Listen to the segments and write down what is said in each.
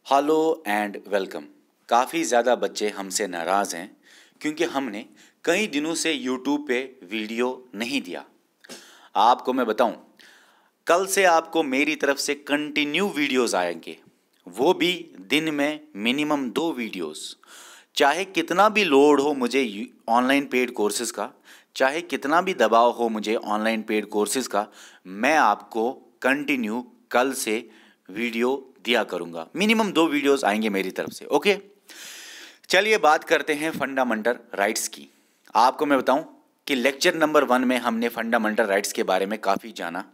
Hello and welcome. काफ़ी ज़्यादा बच्चे हमसे नाराज़ हैं क्योंकि हमने कई दिनों से यूट्यूब पे वीडियो नहीं दिया। आपको मैं बताऊं, कल से आपको मेरी तरफ से कंटिन्यू वीडियोस आएंगे, वो भी दिन में मिनिमम 2 वीडियोस। चाहे कितना भी लोड हो मुझे ऑनलाइन पेड कोर्सेज़ का, चाहे कितना भी दबाव हो मुझे ऑनलाइन पेड कोर्सेज़ का, मैं आपको कंटिन्यू कल से वीडियो दिया करूँगा। मिनिमम 2 वीडियोस आएंगे मेरी तरफ से। ओके, चलिए बात करते हैं फंडामेंटल राइट्स की। आपको मैं बताऊं कि लेक्चर नंबर 1 में हमने फंडामेंटल राइट्स के बारे में काफ़ी जाना।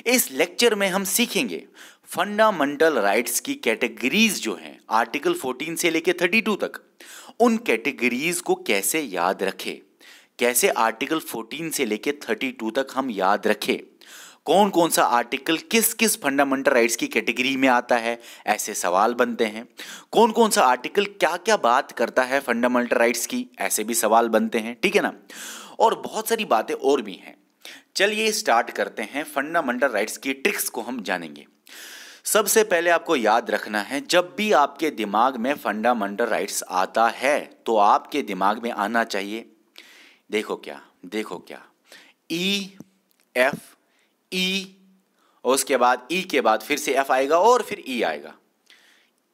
इस लेक्चर में हम सीखेंगे फंडामेंटल राइट्स की कैटेगरीज जो हैं आर्टिकल 14 से लेकर 32 तक, उन कैटेगरीज को कैसे याद रखें, कैसे आर्टिकल 14 से लेकर 32 तक हम याद रखें, कौन कौन सा आर्टिकल किस किस फंडामेंटल राइट्स की कैटेगरी में आता है, ऐसे सवाल बनते हैं। कौन कौन सा आर्टिकल क्या क्या बात करता है फंडामेंटल राइट्स की, ऐसे भी सवाल बनते हैं। ठीक है ना, और बहुत सारी बातें और भी हैं। चलिए स्टार्ट करते हैं। फंडामेंटल राइट्स की ट्रिक्स को हम जानेंगे। सबसे पहले आपको याद रखना है, जब भी आपके दिमाग में फंडामेंटल राइट्स आता है तो आपके दिमाग में आना चाहिए, देखो क्या, ई एफ ई, और उसके बाद ई के बाद फिर से एफ आएगा और फिर ई आएगा,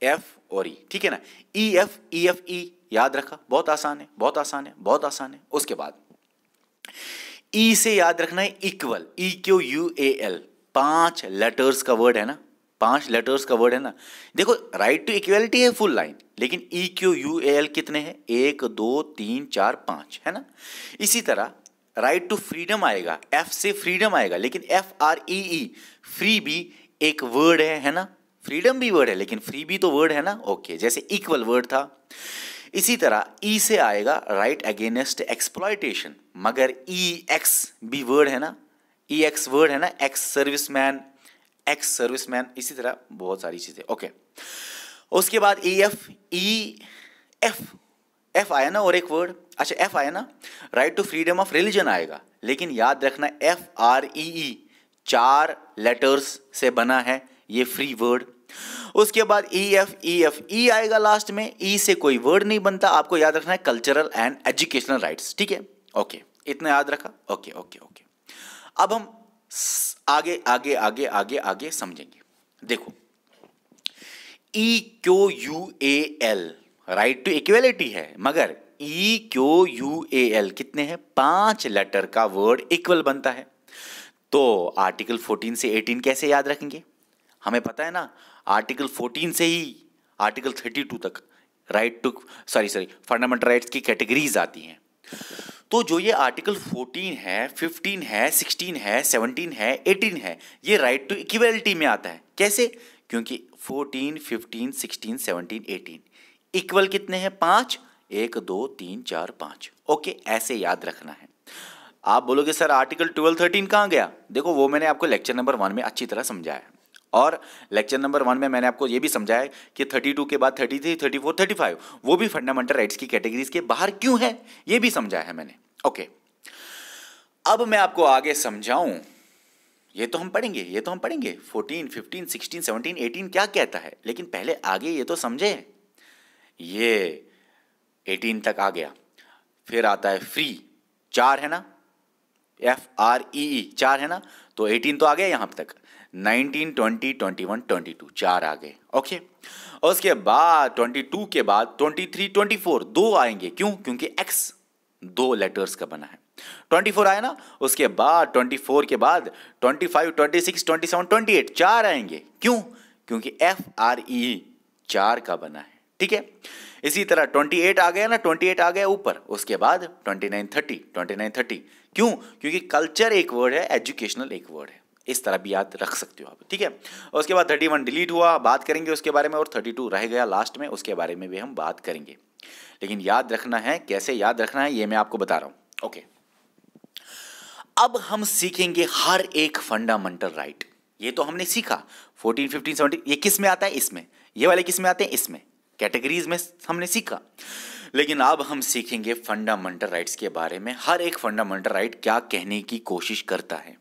एफ और ई। ठीक है ना, ई एफ ई याद रखा, बहुत आसान है, बहुत आसान है, बहुत आसान है। उसके बाद ई से याद रखना है equal, E Q U A L, 5 letters का वर्ड है ना, 5 लेटर्स का वर्ड है ना। देखो, राइट टू इक्वलिटी है फुल लाइन, लेकिन ई क्यू यू ए एल कितने हैं, 1 2 3 4 5 है ना। इसी तरह राइट टू फ्रीडम आएगा, एफ से फ्रीडम आएगा, लेकिन एफ आर ई ई, फ्री भी एक वर्ड है ना, फ्रीडम भी वर्ड है लेकिन फ्री भी तो वर्ड है ना। ओके, जैसे इक्वल वर्ड था। इसी तरह ई से आएगा राइट अगेंस्ट एक्सप्लॉयटेशन, मगर ई एक्स भी वर्ड है ना, ई एक्स वर्ड है ना, एक्स सर्विसमैन, इसी तरह बहुत सारी चीजें। ओके, उसके बाद ई एफ आया ना, और एक वर्ड, अच्छा एफ आया ना, right to freedom of religion आएगा, लेकिन याद रखना F R E E 4 letters से बना है, ये फ्री वर्ड। उसके बाद ई एफ ई आएगा लास्ट में, ई से कोई वर्ड नहीं बनता। आपको याद रखना है कल्चरल एंड एजुकेशनल राइट्स। ठीक है, ओके, इतना याद रखा। ओके ओके ओके, अब हम आगे आगे आगे आगे आगे समझेंगे। देखो, E Q U A L right to equality है, मगर E Q U A L कितने हैं, 5 लेटर का वर्ड इक्वल बनता है। तो आर्टिकल 14 से 18 कैसे याद रखेंगे, हमें पता है ना, आर्टिकल 14 से ही आर्टिकल 32 तक राइट टू फंडामेंटल राइट्स की कैटेगरीज आती हैं। तो जो ये आर्टिकल 14 है, 15 है, 16 है, 17 है, 18 है, ये राइट टू इक्वलिटी में आता है। कैसे, क्योंकि 14, 15, 16, 17, 18 इक्वल कितने हैं, 5, 1 2 3 4 5। ओके, ऐसे याद रखना है। आप बोलोगे सर आर्टिकल 12, 13 कहाँ गया, देखो वो मैंने आपको लेक्चर नंबर 1 में अच्छी तरह समझाया, और लेक्चर नंबर 1 में मैंने आपको ये भी समझाया कि 32 के बाद 33, 34, 35 वो भी फंडामेंटल राइट्स की कैटेगरीज के बाहर क्यों है, ये भी समझाया है मैंने। ओके, अब मैं आपको आगे समझाऊं, ये तो हम पढ़ेंगे 14, 15, 16, 17, 18 क्या कहता है, लेकिन पहले आगे ये तो समझे। ये 18 तक आ गया, फिर आता है फ्री, 4 है ना, एफ आर ई ई 4 है ना, तो 18 तो आ गया यहाँ तक। 19, 20, 21, 22 4 आ गए। ओके, और उसके बाद 22 के बाद 23, 24 2 आएंगे, क्यों, क्योंकि एक्स 2 लेटर्स का बना है। 24 आया ना, उसके बाद 24 के बाद 25, 26, 27, 28 4 आएंगे, क्यों, क्योंकि एफ आर ई 4 का बना है। ठीक है, इसी तरह 28 आ गया ना, 28 आ गया ऊपर, उसके बाद 29, 30 क्यों, क्योंकि कल्चर एक वर्ड है, एजुकेशनल एक वर्ड है। इस तरह भी याद रख सकते हो आप। ठीक है, और उसके बाद 31 डिलीट हुआ, बात करेंगे उसके बारे में, और 32 रह गया लास्ट में, उसके बारे में भी हम बात करेंगे। लेकिन याद रखना है, कैसे याद रखना है ये मैं आपको बता रहा हूं। ओके, अब हम सीखेंगे हर एक फंडामेंटल राइट। ये तो हमने सीखा 14, 15, 17 ये किस में आता है, इसमें, ये वाले किस में आते हैं, इसमें, कैटेगरीज में हमने सीखा। लेकिन अब हम सीखेंगे फंडामेंटल राइट्स के बारे में, हर एक फंडामेंटल राइट क्या कहने की कोशिश करता है।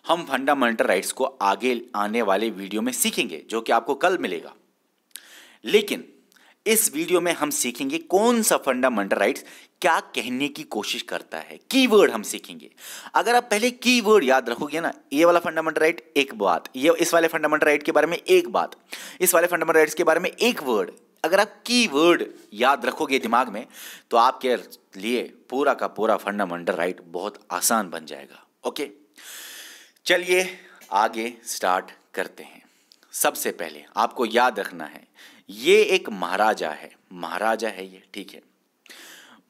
हम फंडामेंटल राइट्स को आगे आने वाले वीडियो में सीखेंगे, जो कि आपको कल मिलेगा। लेकिन इस वीडियो में हम सीखेंगे कौन सा फंडामेंटल राइट्स क्या कहने की कोशिश करता है, कीवर्ड हम सीखेंगे। अगर आप पहले कीवर्ड याद रखोगे ना, ये वाला फंडामेंटल राइट एक बात, ये इस वाले फंडामेंटल राइट के बारे में एक बात, इस वाले फंडामेंटल राइट्स के बारे में एक वर्ड, अगर आप कीवर्ड याद रखोगे दिमाग में तो आपके लिए पूरा का पूरा फंडामेंटल राइट बहुत आसान बन जाएगा। ओके, चलिए आगे स्टार्ट करते हैं। सबसे पहले आपको याद रखना है, ये एक महाराजा है, महाराजा है ये, ठीक है।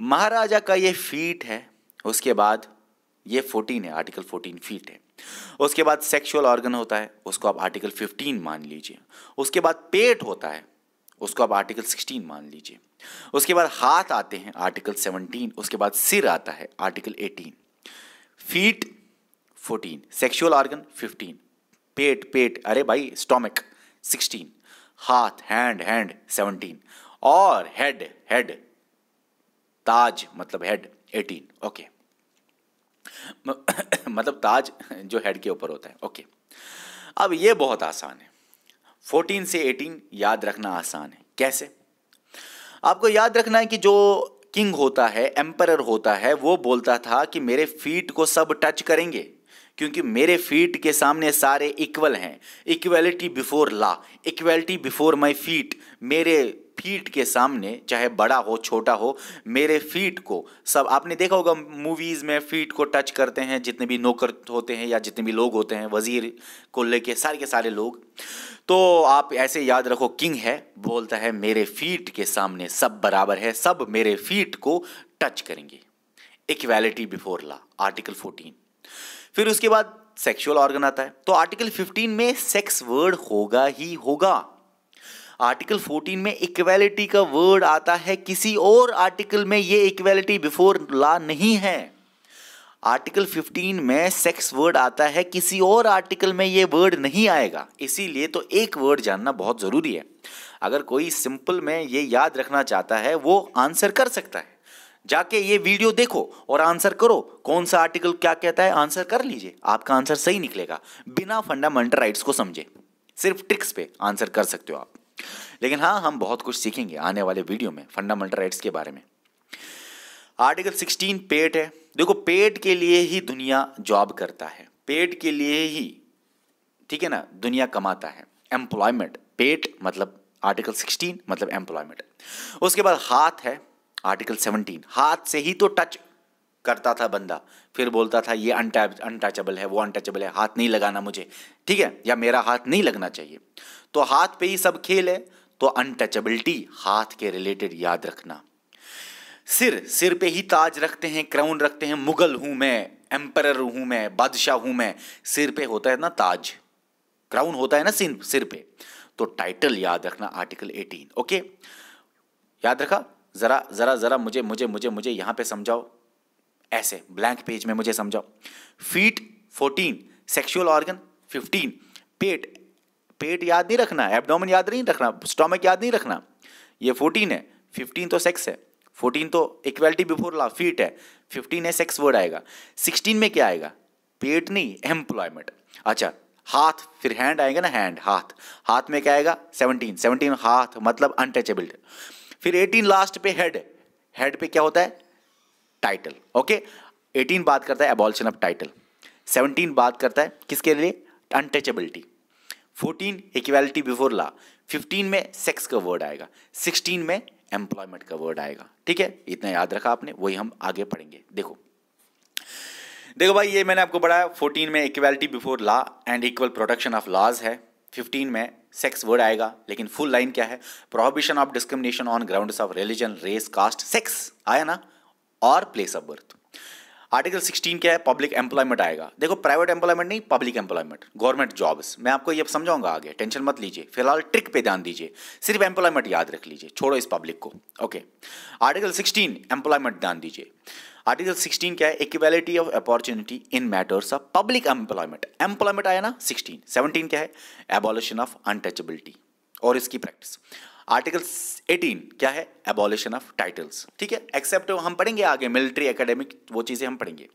महाराजा का ये फीट है, उसके बाद ये 14 है, आर्टिकल 14 फीट है। उसके बाद सेक्सुअल ऑर्गन होता है, उसको आप आर्टिकल 15 मान लीजिए। उसके बाद पेट होता है, उसको आप आर्टिकल 16 मान लीजिए। उसके बाद हाथ आते हैं, आर्टिकल 17। उसके बाद सिर आता है, आर्टिकल 18। फीट 14, सेक्सुअल ऑर्गन 15, पेट अरे भाई स्टोमक 16, हाथ हैंड 17 और हेड ताज मतलब हेड 18। ओके मतलब ताज जो हेड के ऊपर होता है। ओके, अब ये बहुत आसान है, 14 से 18 याद रखना आसान है। कैसे? आपको याद रखना है कि जो किंग होता है, एम्परर होता है, वो बोलता था कि मेरे फीट को सब टच करेंगे क्योंकि मेरे फीट के सामने सारे इक्वल हैं। Equality before law, equality before my feet. मेरे फीट के सामने चाहे बड़ा हो छोटा हो, मेरे फीट को सब, आपने देखा होगा मूवीज में फीट को टच करते हैं जितने भी नौकर होते हैं या जितने भी लोग होते हैं, वजीर को लेके सारे के सारे लोग। तो आप ऐसे याद रखो, किंग है, बोलता है मेरे फीट के सामने सब बराबर है, सब मेरे फीट को टच करेंगे। Equality before law, article 14। फिर उसके बाद सेक्सुअल ऑर्गन आता है, तो आर्टिकल 15 में सेक्स वर्ड होगा ही होगा। आर्टिकल 14 में इक्वालिटी का वर्ड आता है, किसी और आर्टिकल में ये इक्वालिटी बिफोर लॉ नहीं है। आर्टिकल 15 में सेक्स वर्ड आता है, किसी और आर्टिकल में ये वर्ड नहीं आएगा। इसीलिए तो एक वर्ड जानना बहुत जरूरी है। अगर कोई सिंपल में ये याद रखना चाहता है वो आंसर कर सकता है, जाके ये वीडियो देखो और आंसर करो, कौन सा आर्टिकल क्या कहता है, आंसर कर लीजिए, आपका आंसर सही निकलेगा बिना फंडामेंटल राइट्स को समझे। सिर्फ ट्रिक्स पे आंसर कर सकते हो आप। लेकिन हाँ, हम बहुत कुछ सीखेंगे आने वाले वीडियो में फंडामेंटल राइट्स के बारे में। आर्टिकल 16 पेट है। देखो, पेट के लिए ही दुनिया जॉब करता है, पेट के लिए ही, ठीक है ना, दुनिया कमाता है। एम्प्लॉयमेंट, पेट मतलब आर्टिकल 16 मतलब एम्प्लॉयमेंट। उसके बाद हाथ है, आर्टिकल 17। हाथ से ही तो टच करता था बंदा, फिर बोलता था ये अनटचेबल है, वो अनटचेबल है, हाथ नहीं लगाना मुझे, ठीक है, या मेरा हाथ नहीं लगना चाहिए। तो हाथ पे ही सब खेल है, तो अनटचेबिलिटी हाथ के रिलेटेड याद रखना। सिर पे ही ताज रखते हैं, क्राउन रखते हैं। मुगल हूं मैं, एम्परर हूं मैं, बादशाह हूं मैं, सिर पे होता है ना ताज, क्राउन होता है ना सिर पे, तो टाइटल याद रखना, आर्टिकल 18। ओके, याद रखा? जरा मुझे यहाँ पे समझाओ, ऐसे ब्लैंक पेज में मुझे समझाओ। फीट 14, सेक्सुअल ऑर्गन 15, पेट याद नहीं रखना, एब्डोमेन याद नहीं रखना, स्टोमक याद नहीं रखना। ये 14 है, 15 तो सेक्स है, 14 तो इक्वालिटी बिफोर लॉ, फीट है, 15 है सेक्स वर्ड आएगा। 16 में क्या आएगा? पेट नहीं, एम्प्लॉयमेंट। अच्छा, हाथ, फिर हैंड आएगा ना, हाथ में क्या आएगा? 17 हाथ मतलब अनटचेबल। फिर 18 लास्ट पे हेड पे क्या होता है? टाइटल। ओके, 18 बात करता है एबॉलिशन ऑफ टाइटल, 17 बात करता है किसके लिए? अनटचेबिलिटी। 14 इक्वालिटी बिफोर लॉ, 15 में सेक्स का वर्ड आएगा, 16 में एम्प्लॉयमेंट का वर्ड आएगा। ठीक है, इतना याद रखा आपने, वही हम आगे पढ़ेंगे। देखो भाई, ये मैंने आपको पढ़ाया। 14 में equality before law and equal protection of laws है, 15 में सेक्स वर्ड आएगा, लेकिन फुल लाइन क्या है? Prohibition of discrimination on grounds of religion, race, caste, sex आया ना, और प्लेस ऑफ बर्थ। आर्टिकल 16 क्या है? पब्लिक एम्प्लॉयमेंट आएगा। देखो, प्राइवेट एम्प्लॉयमेंट नहीं, पब्लिक एम्प्लॉयमेंट, गवर्नमेंट जॉब्स। मैं आपको ये समझाऊंगा आगे, टेंशन मत लीजिए, फिलहाल ट्रिक पे ध्यान दीजिए, सिर्फ एम्प्लॉयमेंट याद रख लीजिए, छोड़ो इस पब्लिक को। ओके, आर्टिकल 16 एम्प्लॉयमेंट ध्यान दीजिए। आर्टिकल 16 क्या है? Equality of opportunity in matters of public employment, employment आया ना 16। 17 क्या है? एबॉलिशन ऑफ अनटचेबिलिटी और इसकी प्रैक्टिस। आर्टिकल 18 क्या है? Abolition of titles. ठीक है, एक्सेप्ट हम पढ़ेंगे आगे, मिलिट्री, एकेडमिक, वो चीजें हम पढ़ेंगे।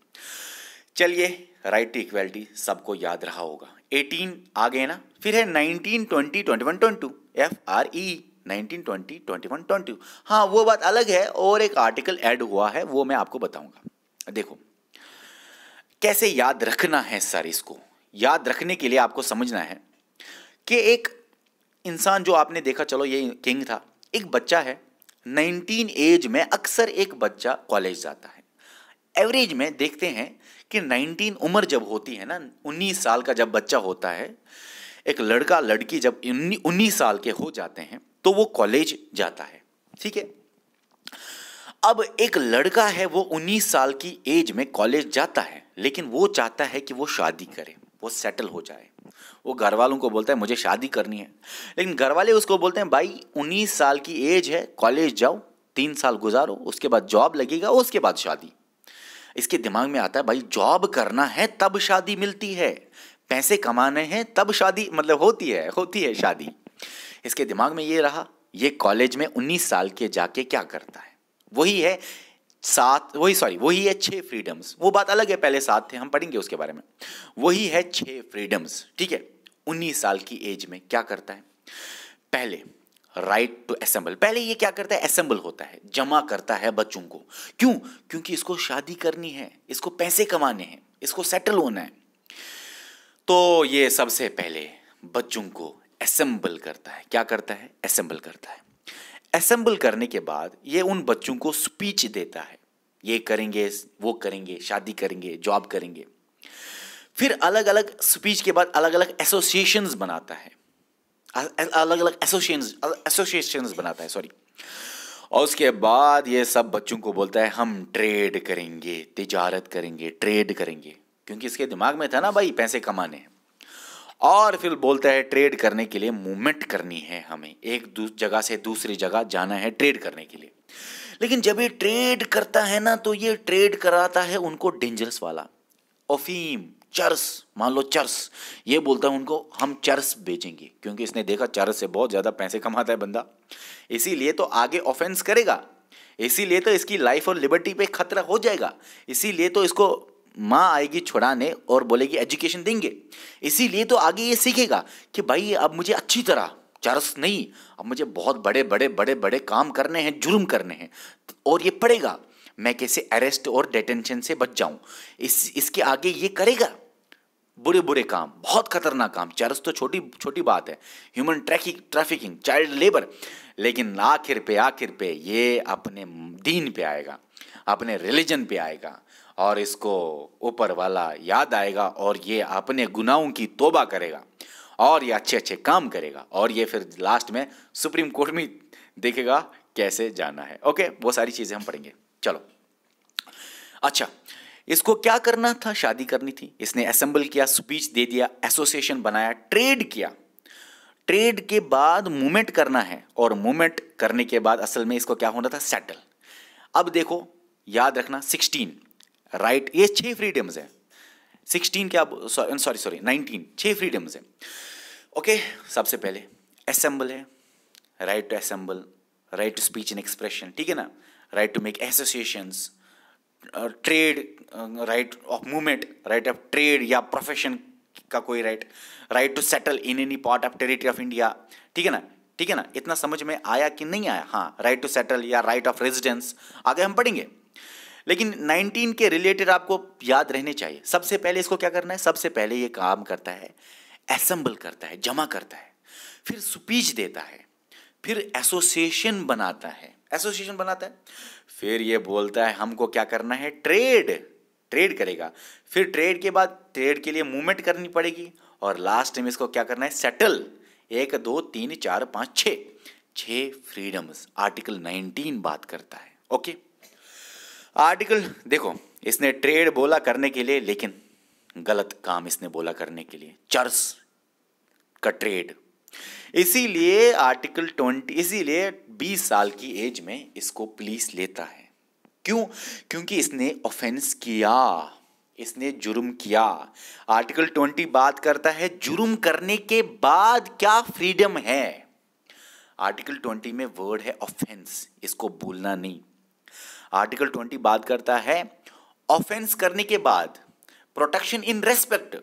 चलिए, राइट टू इक्वालिटी सबको याद रहा होगा। 18 आ गए ना, फिर है 19, 20, 21, 22, FRE, 19, 20, 21, 22। हाँ, वो बात अलग है और एक आर्टिकल ऐड हुआ है, वो मैं आपको बताऊंगा। देखो कैसे याद रखना है सर, इसको याद रखने के लिए आपको समझना है कि एक इंसान जो आपने देखा, चलो ये किंग था, एक बच्चा है 19 एज में अक्सर एक बच्चा कॉलेज जाता है। एवरेज में देखते हैं कि 19 उम्र जब होती है ना, 19 साल का जब बच्चा होता है, एक लड़का लड़की जब 19 साल के हो जाते हैं तो वो कॉलेज जाता है। ठीक है, अब एक लड़का है वो 19 साल की एज में कॉलेज जाता है, लेकिन वो चाहता है कि वो शादी करे, वो सेटल हो जाए। वो घर वालों को बोलता है मुझे शादी करनी है, लेकिन घर वाले उसको बोलते हैं भाई 19 साल की एज है, कॉलेज जाओ, 3 साल गुजारो, उसके बाद जॉब लगेगा, उसके बाद शादी। इसके दिमाग में आता है भाई जॉब करना है तब शादी मिलती है, पैसे कमाने हैं तब शादी मतलब होती है शादी। इसके दिमाग में ये रहा। ये कॉलेज में 19 साल के जाके क्या करता है, वही है वही है 6 फ्रीडम्स। वो बात अलग है, पहले 7 थे, हम पढ़ेंगे उसके बारे में। वही है 6 फ्रीडम्स। ठीक है, 19 साल की एज में क्या करता है? पहले राइट टू असेंबल। पहले ये क्या करता है? असेंबल होता है, जमा करता है बच्चों को। क्यों? क्योंकि इसको शादी करनी है, इसको पैसे कमाने हैं, इसको सेटल होना है। तो ये सबसे पहले बच्चों को असेंबल करता है। क्या करता है? असेंबल करता है। असेंबल करने के बाद ये उन बच्चों को स्पीच देता है, ये करेंगे, वो करेंगे, शादी करेंगे, जॉब करेंगे। फिर अलग अलग स्पीच के बाद अलग अलग एसोसिएशंस बनाता है, अलग अलग एसोसिएशंस बनाता है, सॉरी। और उसके बाद ये सब बच्चों को बोलता है हम ट्रेड करेंगे, तिजारत करेंगे, ट्रेड करेंगे, क्योंकि इसके दिमाग में था ना भाई पैसे कमाने हैं। और फिर बोलता है ट्रेड करने के लिए मूवमेंट करनी है, हमें एक जगह से दूसरी जगह जाना है ट्रेड करने के लिए। लेकिन जब ये ट्रेड करता है ना, तो ये ट्रेड कराता है उनको डेंजरस वाला, अफीम, चरस। मान लो चरस, ये बोलता है उनको हम चरस बेचेंगे, क्योंकि इसने देखा चरस से बहुत ज़्यादा पैसे कमाता है बंदा, इसीलिए तो आगे ऑफेंस करेगा, इसीलिए तो इसकी लाइफ और लिबर्टी पे खतरा हो जाएगा, इसीलिए तो इसको माँ आएगी छुड़ाने और बोलेगी एजुकेशन देंगे, इसीलिए तो आगे ये सीखेगा कि भाई अब मुझे अच्छी तरह चरस नहीं, अब मुझे बहुत बड़े बड़े बड़े बड़े काम करने हैं, जुर्म करने हैं, और ये पढ़ेगा मैं कैसे अरेस्ट और डिटेंशन से बच जाऊं। इसके आगे ये करेगा बुरे बुरे काम, बहुत खतरनाक काम। चरस तो छोटी छोटी बात है, ह्यूमन ट्रैफिकिंग, चाइल्ड लेबर, लेकिन आखिर पे ये अपने दीन पे आएगा, अपने रिलीजन पे आएगा, और इसको ऊपर वाला याद आएगा, और ये अपने गुनाहों की तौबा करेगा, और ये अच्छे अच्छे काम करेगा, और ये फिर लास्ट में सुप्रीम कोर्ट में देखेगा कैसे जाना है। ओके, वो सारी चीज़ें हम पढ़ेंगे। चलो, अच्छा, इसको क्या करना था? शादी करनी थी। इसने असेंबल किया, स्पीच दे दिया, एसोसिएशन बनाया, ट्रेड किया। ट्रेड के बाद मूवमेंट करना है, और मूवमेंट करने के बाद असल में इसको क्या होना था? सेटल। अब देखो, याद रखना 16 राइट, ये 6 फ्रीडम्स है। 16 क्या, सॉरी 19, 6 फ्रीडम्स है। ओके, सबसे पहले असेंबल है, right to assemble, right to speech and expression, ठीक है ना, right to make associations, trade, right of movement, right of trade या प्रोफेशन का कोई right, right to settle in any part of territory of India, ठीक है ना, ठीक है ना। इतना समझ में आया कि नहीं आया? हाँ, राइट टू सेटल या राइट ऑफ रेजिडेंस आगे हम पढ़ेंगे, लेकिन 19 के रिलेटेड आपको याद रहने चाहिए। सबसे पहले इसको क्या करना है? सबसे पहले ये काम करता है, असेंबल करता है, जमा करता है, फिर स्पीच देता है, फिर एसोसिएशन बनाता है, फिर ये बोलता है हमको क्या करना है? ट्रेड करेगा, फिर ट्रेड के बाद ट्रेड के लिए मूवमेंट करनी पड़ेगी, और लास्ट में इसको क्या करना है? सेटल। 1 2 3 4 5 6 फ्रीडम्स आर्टिकल 19 बात करता है। ओके, आर्टिकल देखो, इसने ट्रेड बोला करने के लिए, लेकिन गलत काम इसने बोला करने के लिए, चर्च का ट्रेड। इसीलिए आर्टिकल 20, इसीलिए 20 साल की एज में इसको पुलिस लेता है। क्यों? क्योंकि इसने ऑफेंस किया, इसने जुर्म किया। आर्टिकल 20 बात करता है जुर्म करने के बाद क्या फ्रीडम है। आर्टिकल 20 में वर्ड है ऑफेंस, इसको भूलना नहीं। आर्टिकल 20 बात करता है ऑफेंस करने के बाद protection in respect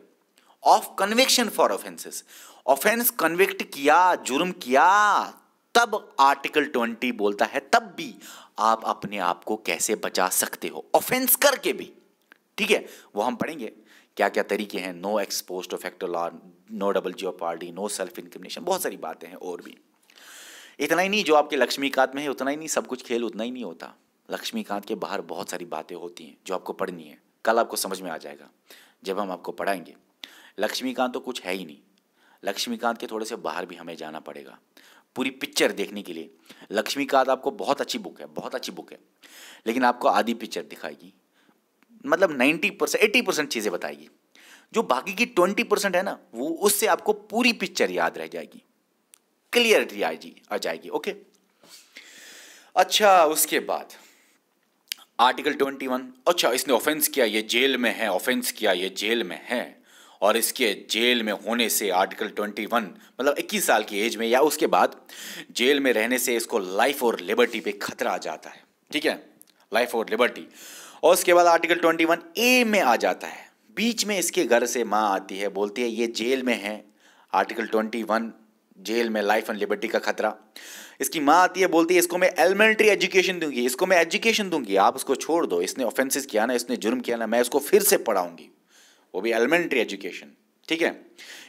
of conviction for offences. Offence convict किया, जुर्म किया, तब आर्टिकल 20 बोलता है तब भी आप अपने आप को कैसे बचा सकते हो ऑफेंस करके भी, ठीक है, वो हम पढ़ेंगे क्या क्या तरीके हैं। No ex post to facto law, no double jeopardy, no self incrimination, बहुत सारी बातें हैं और भी। इतना ही नहीं जो आपके लक्ष्मीकांत में है उतना ही नहीं, सब कुछ खेल उतना ही नहीं होता। लक्ष्मीकांत के बाहर बहुत सारी बातें होती हैं जो आपको पढ़नी है। कल आपको समझ में आ जाएगा जब हम आपको पढ़ाएंगे। लक्ष्मीकांत तो कुछ है ही नहीं, लक्ष्मीकांत के थोड़े से बाहर भी हमें जाना पड़ेगा पूरी पिक्चर देखने के लिए। लक्ष्मीकांत आपको बहुत अच्छी बुक है, बहुत अच्छी बुक है, लेकिन आपको आधी पिक्चर दिखाएगी, मतलब 90% 80% चीज़ें बताएगी। जो बाकी की 20% है ना, वो उससे आपको पूरी पिक्चर याद रह जाएगी, क्लियरिटी आ जाएगी। ओके, अच्छा उसके बाद आर्टिकल 21, अच्छा इसने ऑफेंस किया, ये जेल में है, ऑफेंस किया, ये जेल में है, और इसके जेल में होने से आर्टिकल 21 मतलब 21 साल की एज में या उसके बाद जेल में रहने से इसको लाइफ और लिबर्टी पे खतरा आ जाता है, ठीक है, लाइफ और लिबर्टी। और उसके बाद आर्टिकल 21 ए में आ जाता है, बीच में इसके घर से माँ आती है, बोलती है ये जेल में है, आर्टिकल 21 जेल में लाइफ एंड लिबर्टी का खतरा। इसकी माँ आती है, बोलती है इसको मैं एलिमेंट्री एजुकेशन दूंगी, इसको मैं एजुकेशन दूंगी, आप उसको छोड़ दो, इसने ऑफेंसेस किया ना, इसने जुर्म किया ना, मैं इसको फिर से पढ़ाऊंगी, वो भी एलिमेंट्री एजुकेशन, ठीक है,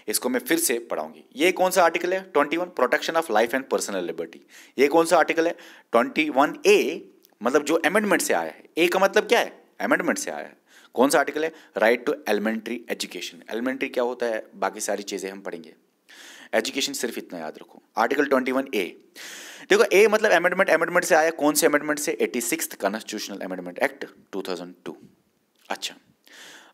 इसको मैं फिर से पढ़ाऊंगी। ये कौन सा आर्टिकल है? 21, protection of life and personal liberty. ये कौन सा आर्टिकल है? 21A, मतलब जो अमेंडमेंट से आया है। ए का मतलब क्या है? अमेंडमेंट से आया है। कौन सा आर्टिकल है? Right to elementary education. Elementary क्या होता है, बाकी सारी चीजें हम पढ़ेंगे, एजुकेशन सिर्फ इतना याद रखो। आर्टिकल 21A, देखो ए मतलब अमेंडमेंट, अमेंडमेंट से आया, कौन से अमेंडमेंट से? 86th constitutional amendment act 2002। अच्छा,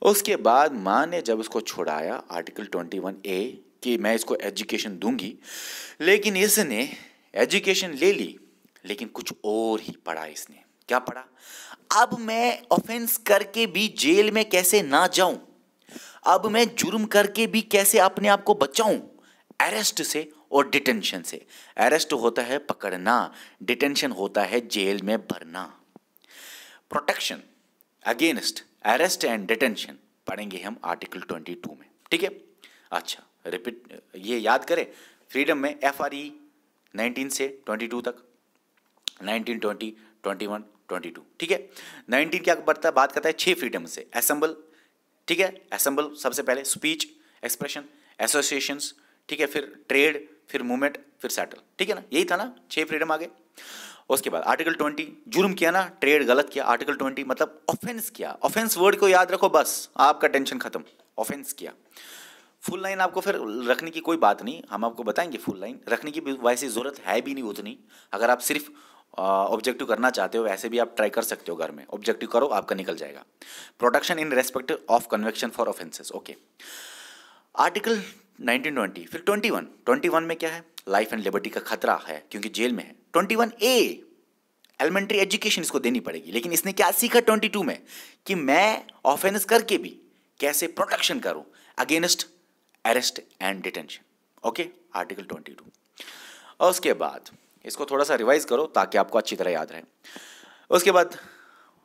उसके बाद माँ ने जब उसको छुड़ाया आर्टिकल 21A कि मैं इसको एजुकेशन दूंगी, लेकिन इसने एजुकेशन ले ली, लेकिन कुछ और ही पढ़ा इसने। क्या पढ़ा? अब मैं ऑफेंस करके भी जेल में कैसे ना जाऊं, अब मैं जुर्म करके भी कैसे अपने आप को बचाऊं अरेस्ट से और डिटेंशन से। अरेस्ट होता है पकड़ना, डिटेंशन होता है जेल में भरना। Protection against arrest and detention पढ़ेंगे हम आर्टिकल 22 में, ठीक है। अच्छा रिपीट, ये याद करें, फ्रीडम में FRE 19 से 22 तक, 19, 20, 21, 22, ठीक है। 19 क्या बढ़ता बात करता है? 6 फ्रीडम से। असेंबल, ठीक है, असेंबल सबसे पहले, स्पीच, एक्सप्रेशन, एसोसिएशंस, ठीक है, फिर ट्रेड, फिर मूवमेंट, फिर सेटल, ठीक है ना, यही था ना, 6 फ्रीडम आ गए। उसके बाद आर्टिकल 20, जुर्म किया ना, ट्रेड गलत किया, आर्टिकल 20 मतलब ऑफेंस किया। ऑफेंस वर्ड को याद रखो, बस आपका टेंशन खत्म, ऑफेंस किया। फुल लाइन आपको फिर रखने की कोई बात नहीं, हम आपको बताएंगे फुल लाइन रखने की वैसे जरूरत है भी नहीं उतनी। अगर आप सिर्फ ऑब्जेक्टिव करना चाहते हो वैसे भी आप ट्राई कर सकते हो, घर में ऑब्जेक्टिव करो, आपका निकल जाएगा। Protection in respect of conviction for offences, okay. Article 1920, फिर 21 में क्या है? लाइफ एंड लिबर्टी का खतरा है क्योंकि जेल में है। 21A एलिमेंट्री एजुकेशन इसको देनी पड़ेगी, लेकिन इसने क्या सीखा 22 में? कि मैं ऑफेंस करके भी कैसे प्रोटेक्शन करूं against arrest and detention, okay, article 22। और उसके बाद इसको थोड़ा सा रिवाइज करो ताकि आपको अच्छी तरह याद रहे। उसके बाद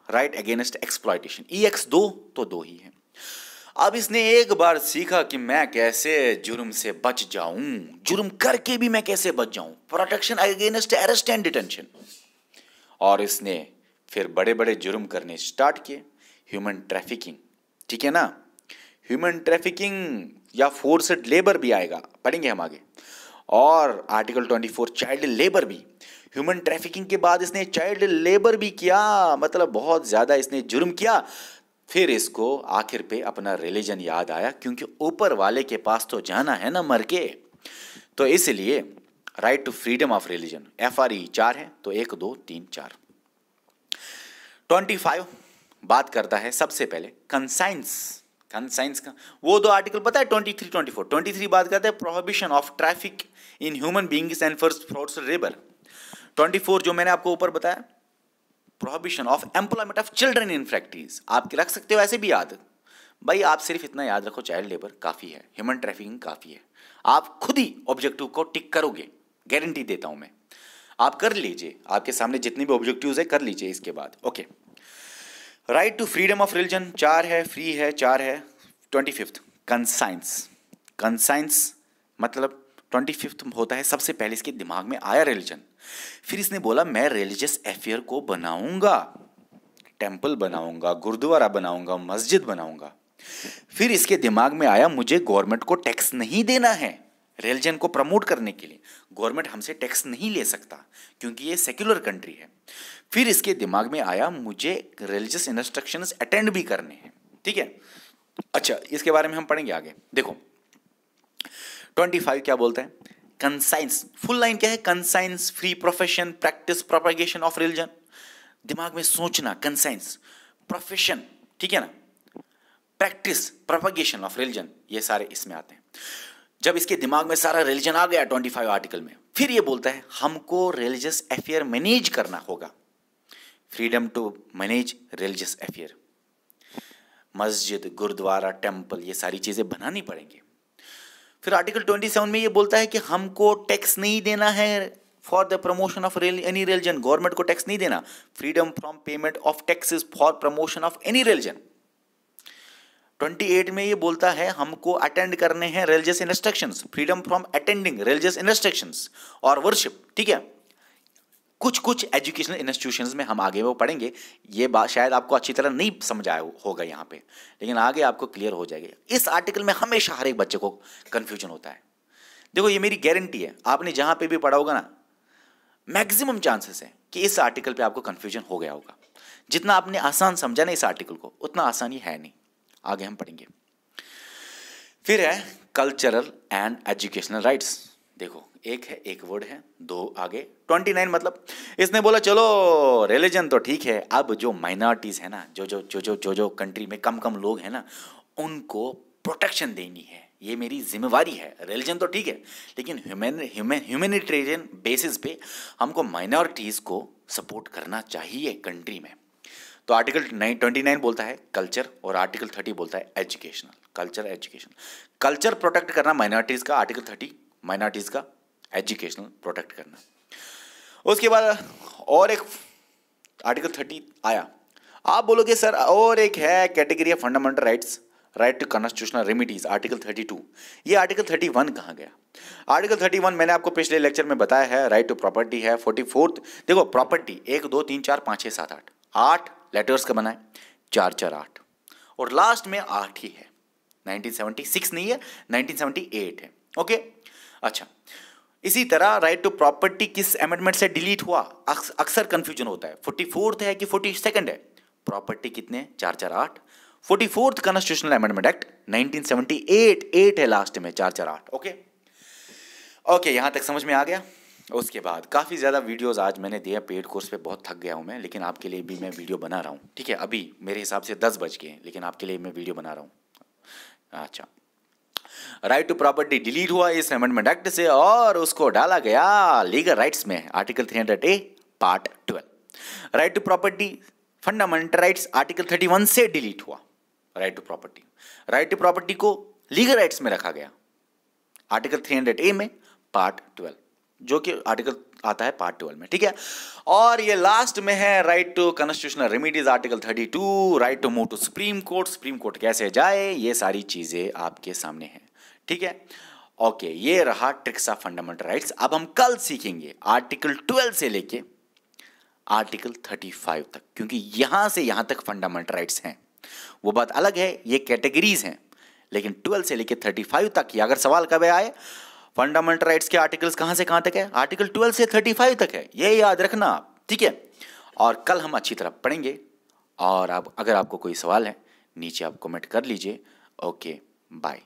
राइट अगेंस्ट एक्सप्लॉयटेशन, EX 2 तो 2 ही है। अब इसने एक बार सीखा कि मैं कैसे जुर्म से बच जाऊं, जुर्म करके भी मैं कैसे बच जाऊं, protection against arrest and detention. और इसने फिर बड़े बड़े जुर्म करने स्टार्ट किए, ह्यूमन ट्रैफिकिंग, ठीक है ना, ह्यूमन ट्रैफिकिंग या फोर्स्ड लेबर भी आएगा, पढ़ेंगे हम आगे। और आर्टिकल 24 चाइल्ड लेबर भी, ह्यूमन ट्रैफिकिंग के बाद इसने चाइल्ड लेबर भी किया, मतलब बहुत ज्यादा इसने जुर्म किया। फिर इसको आखिर पे अपना रिलीजन याद आया, क्योंकि ऊपर वाले के पास तो जाना है ना मर के, तो इसलिए right to freedom of religion, FRE 4 है, तो 1, 2, 3, 4। 25 बात करता है सबसे पहले कंसाइंस का, वो 2 आर्टिकल पता है, 23, 24। 23 बात करता है prohibition of traffic in human beings and forced labour. 24 जो मैंने आपको ऊपर बताया, prohibition of employment of children in factories. आप रख सकते हो ऐसे भी याद, भाई आप सिर्फ इतना याद रखो, चाइल्ड लेबर काफी है, ह्यूमन ट्रैफिकिंग काफी है। आप खुद ही ऑब्जेक्टिव को टिक करोगे, गारंटी देता हूं मैं, आप कर लीजिए, आपके सामने जितने भी ऑब्जेक्टिव्स है कर लीजिए इसके बाद, okay. Right to freedom of religion 4 है, फ्री है 4 है। 25 कंसाइंस मतलब 25 होता है, सबसे पहले इसके दिमाग में आया रिलीजन। फिर इसने बोला मैं रिलीजियस अफेयर को बनाऊंगा, टेम्पल बनाऊंगा, गुरुद्वारा बनाऊंगा, मस्जिद बनाऊंगा। फिर इसके दिमाग में आया मुझे गवर्नमेंट को टैक्स नहीं देना है, रिलीजन को प्रमोट करने के लिए गवर्नमेंट हमसे टैक्स नहीं ले सकता क्योंकि ये सेक्युलर कंट्री है। फिर इसके दिमाग में आया मुझे रिलीजियस इंस्ट्रक्शंस अटेंड भी करने हैं, ठीक है। अच्छा, इसके बारे में हम पढ़ेंगे आगे। देखो 25 क्या बोलता है, कंसाइंस, फुल लाइन क्या है, conscience free profession practice propagation of religion. दिमाग में सोचना, कंसाइंस, प्रोफेशन, ठीक है ना, प्रैक्टिस प्रोपेगेशन ऑफ रिलीजन, ये सारे इसमें आते हैं। जब इसके दिमाग में सारा रिलीजन आ गया 25 आर्टिकल में, फिर ये बोलता है हमको रिलीजियस अफेयर मैनेज करना होगा, freedom to manage religious affair, मस्जिद, गुरुद्वारा, टेम्पल, ये सारी चीजें बनानी पड़ेंगी। फिर आर्टिकल 27 में ये बोलता है कि हमको टैक्स नहीं देना है for the promotion of any religion, government को टैक्स नहीं देना, freedom from payment of taxes for promotion of any religion. 28 में ये बोलता है हमको अटेंड करने हैं religious instructions, freedom from attending religious instructions और वर्शिप, ठीक है। कुछ एजुकेशनल इंस्टीट्यूशंस में हम आगे वो पढ़ेंगे, ये बात शायद आपको अच्छी तरह नहीं समझ आया होगा यहाँ पे, लेकिन आगे आपको क्लियर हो जाएगी। इस आर्टिकल में हमेशा हर एक बच्चे को कंफ्यूजन होता है। देखो ये मेरी गारंटी है, आपने जहाँ पे भी पढ़ा होगा ना, मैक्सिमम चांसेस है कि इस आर्टिकल पे आपको कंफ्यूजन हो गया होगा। जितना आपने आसान समझा ना इस आर्टिकल को, उतना आसान ही है नहीं। आगे हम पढ़ेंगे। फिर है कल्चरल एंड एजुकेशनल राइट्स। देखो एक है, एक वर्ड है, दो आगे 29 मतलब इसने बोला चलो रिलीजन तो ठीक है, अब जो माइनॉरिटीज है ना, जो कंट्री में कम लोग हैं ना, उनको प्रोटेक्शन देनी है, ये मेरी जिम्मेवारी है। रिलीजन तो ठीक है, लेकिन ह्यूमैनिटेरियन बेसिस पे हमको माइनॉरिटीज को सपोर्ट करना चाहिए कंट्री में। तो आर्टिकल 29 बोलता है कल्चर और आर्टिकल 30 बोलता है educational, culture education. Culture protect करना माइनॉरिटीज का, आर्टिकल 30 माइनॉरिटीज का, एजुकेशनल प्रोटेक्ट करना। उसके बाद और एक आर्टिकल 30 आया। आप बोलोगे सर और एक है category of fundamental rights, right to constitutional remedies, article 32। ये आर्टिकल 31 कहाँ गया? आर्टिकल 31 मैंने आपको पिछले लेक्चर में बताया है, राइट टू प्रॉपर्टी है। 44 देखो प्रॉपर्टी 1 2 3 4 5 6 7 8 लेटर्स का बना है, 4 4 8 और लास्ट में 8 ही है। 1976 नहीं है, 1978 है। ओके अच्छा, इसी तरह राइट टू प्रॉपर्टी किस अमेंडमेंट से डिलीट हुआ? अक्सर कंफ्यूजन होता है, 44th है कि 42nd है। प्रॉपर्टी कितने? 4 4 8। 44th कॉन्स्टिट्यूशनल अमेंडमेंट एक्ट 1978, 8 है लास्ट में, 4 4 8। ओके यहां तक समझ में आ गया। उसके बाद काफ़ी ज़्यादा वीडियोस आज मैंने दिया, पेड कोर्स पे बहुत थक गया हूँ मैं, लेकिन आपके लिए भी मैं वीडियो बना रहा हूँ, ठीक है। अभी मेरे हिसाब से 10 बज गए, लेकिन आपके लिए मैं वीडियो बना रहा हूँ। अच्छा, राइट टू प्रॉपर्टी डिलीट हुआ इस अमेंडमेंट एक्ट से और उसको डाला गया लीगल राइट्स में, article 300A part 12। Right to property fundamental rights article 31 से डिलीट हुआ। Right to property, right to property को लीगल राइट्स में रखा गया आर्टिकल 300A में पार्ट 12, जो कि आर्टिकल आता है पार्ट 12 में, ठीक है। और ये लास्ट में है right to constitutional remedies article 32, right to move to Supreme Court, Supreme Court कैसे जाए, ये सारी चीजें आपके सामने हैं, ठीक है। ओके ये रहा ट्रिक्स ऑफ फंडामेंटल राइट्स। अब हम कल सीखेंगे आर्टिकल 12 से लेके आर्टिकल 35 तक, क्योंकि यहां से यहां तक फंडामेंटल राइट्स हैं, वो बात अलग है, ये कैटेगरीज हैं, लेकिन 12 से लेके 35 तक, या अगर सवाल कब आए फंडामेंटल राइट्स के आर्टिकल्स कहां से कहां तक है, आर्टिकल 12 से 35 तक है, ये याद रखना आप, ठीक है। और कल हम अच्छी तरह पढ़ेंगे, और अब अगर आपको कोई सवाल है नीचे आप कमेंट कर लीजिए। Okay bye.